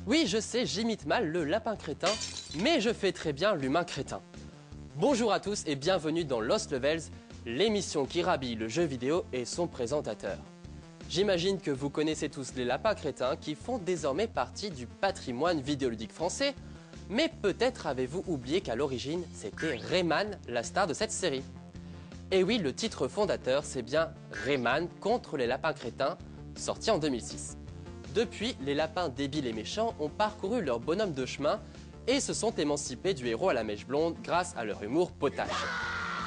Oui, je sais, j'imite mal le lapin crétin, mais je fais très bien l'humain crétin. Bonjour à tous et bienvenue dans Lost Levels, l'émission qui rhabille le jeu vidéo et son présentateur. J'imagine que vous connaissez tous les lapins crétins qui font désormais partie du patrimoine vidéoludique français, mais peut-être avez-vous oublié qu'à l'origine, c'était Rayman, la star de cette série. Et oui, le titre fondateur, c'est bien Rayman contre les lapins crétins, sorti en 2006. Depuis, les lapins débiles et méchants ont parcouru leur bonhomme de chemin et se sont émancipés du héros à la mèche blonde grâce à leur humour potache.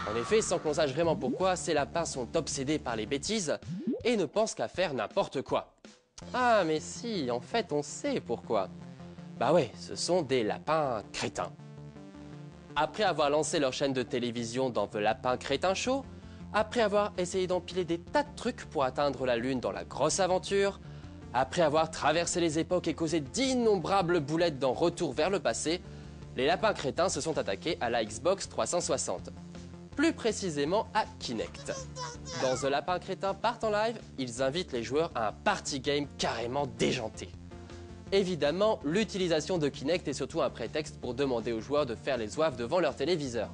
En effet, sans qu'on sache vraiment pourquoi, ces lapins sont obsédés par les bêtises et ne pensent qu'à faire n'importe quoi. Ah mais si, en fait on sait pourquoi. Bah ouais, ce sont des lapins crétins. Après avoir lancé leur chaîne de télévision dans The Lapin Crétin Show, après avoir essayé d'empiler des tas de trucs pour atteindre la lune dans la grosse aventure, après avoir traversé les époques et causé d'innombrables boulettes dans Retour vers le passé, les lapins crétins se sont attaqués à la Xbox 360. Plus précisément à Kinect. Dans The Lapin Crétin Part en Live, ils invitent les joueurs à un party game carrément déjanté. Évidemment, l'utilisation de Kinect est surtout un prétexte pour demander aux joueurs de faire les zouaves devant leur téléviseur.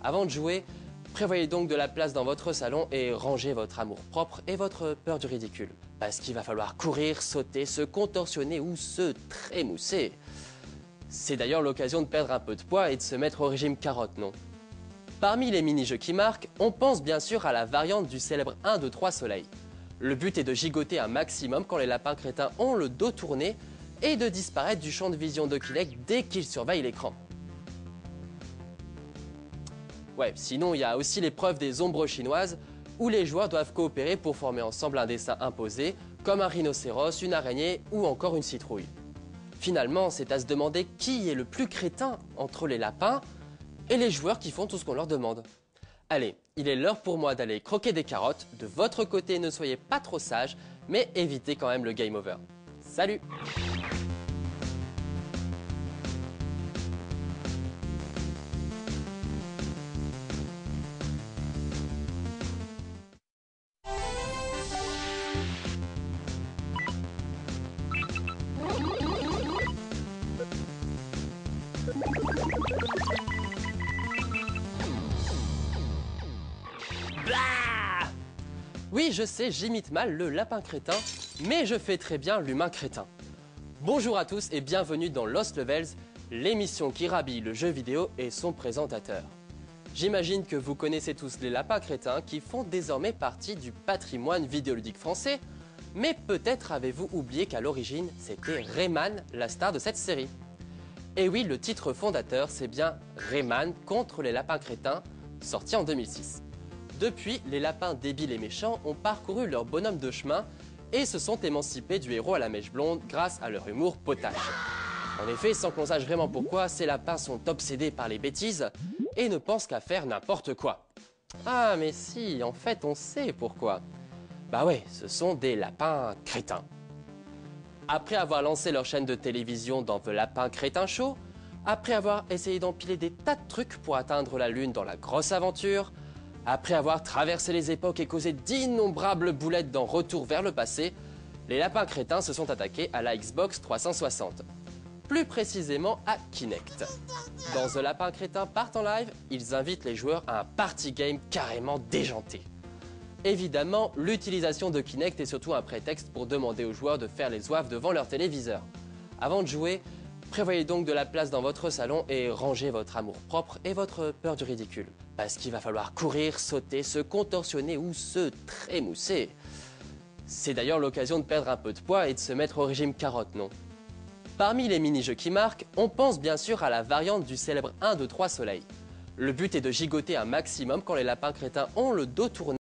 Avant de jouer, prévoyez donc de la place dans votre salon et rangez votre amour-propre et votre peur du ridicule. Parce qu'il va falloir courir, sauter, se contorsionner ou se trémousser. C'est d'ailleurs l'occasion de perdre un peu de poids et de se mettre au régime carotte, non? Parmi les mini-jeux qui marquent, on pense bien sûr à la variante du célèbre 1, 2, 3 soleil. Le but est de gigoter un maximum quand les lapins crétins ont le dos tourné et de disparaître du champ de vision de Kinect dès qu'ils surveillent l'écran. Ouais, sinon il y a aussi l'épreuve des ombres chinoises où les joueurs doivent coopérer pour former ensemble un dessin imposé, comme un rhinocéros, une araignée ou encore une citrouille. Finalement, c'est à se demander qui est le plus crétin entre les lapins et les joueurs qui font tout ce qu'on leur demande. Allez, il est l'heure pour moi d'aller croquer des carottes. De votre côté, ne soyez pas trop sages, mais évitez quand même le game over. Salut! Oui, je sais, j'imite mal le lapin crétin, mais je fais très bien l'humain crétin. Bonjour à tous et bienvenue dans Lost Levels, l'émission qui rhabille le jeu vidéo et son présentateur. J'imagine que vous connaissez tous les lapins crétins qui font désormais partie du patrimoine vidéoludique français, mais peut-être avez-vous oublié qu'à l'origine, c'était Rayman, la star de cette série. Et oui, le titre fondateur, c'est bien Rayman contre les lapins crétins, sorti en 2006. Depuis, les lapins débiles et méchants ont parcouru leur bonhomme de chemin et se sont émancipés du héros à la mèche blonde grâce à leur humour potache. En effet, sans qu'on sache vraiment pourquoi, ces lapins sont obsédés par les bêtises et ne pensent qu'à faire n'importe quoi. Ah mais si, en fait on sait pourquoi. Bah ouais, ce sont des lapins crétins. Après avoir lancé leur chaîne de télévision dans The Lapin Crétin Show, après avoir essayé d'empiler des tas de trucs pour atteindre la lune dans la grosse aventure, après avoir traversé les époques et causé d'innombrables boulettes dans Retour vers le passé, les lapins crétins se sont attaqués à la Xbox 360. Plus précisément à Kinect. Dans The Lapin Crétin Part en Live, ils invitent les joueurs à un party game carrément déjanté. Évidemment, l'utilisation de Kinect est surtout un prétexte pour demander aux joueurs de faire les zouaves devant leur téléviseur. Avant de jouer, prévoyez donc de la place dans votre salon et rangez votre amour-propre et votre peur du ridicule. Parce qu'il va falloir courir, sauter, se contorsionner ou se trémousser. C'est d'ailleurs l'occasion de perdre un peu de poids et de se mettre au régime carotte, non? Parmi les mini-jeux qui marquent, on pense bien sûr à la variante du célèbre 1, 2, 3 soleil. Le but est de gigoter un maximum quand les lapins crétins ont le dos tourné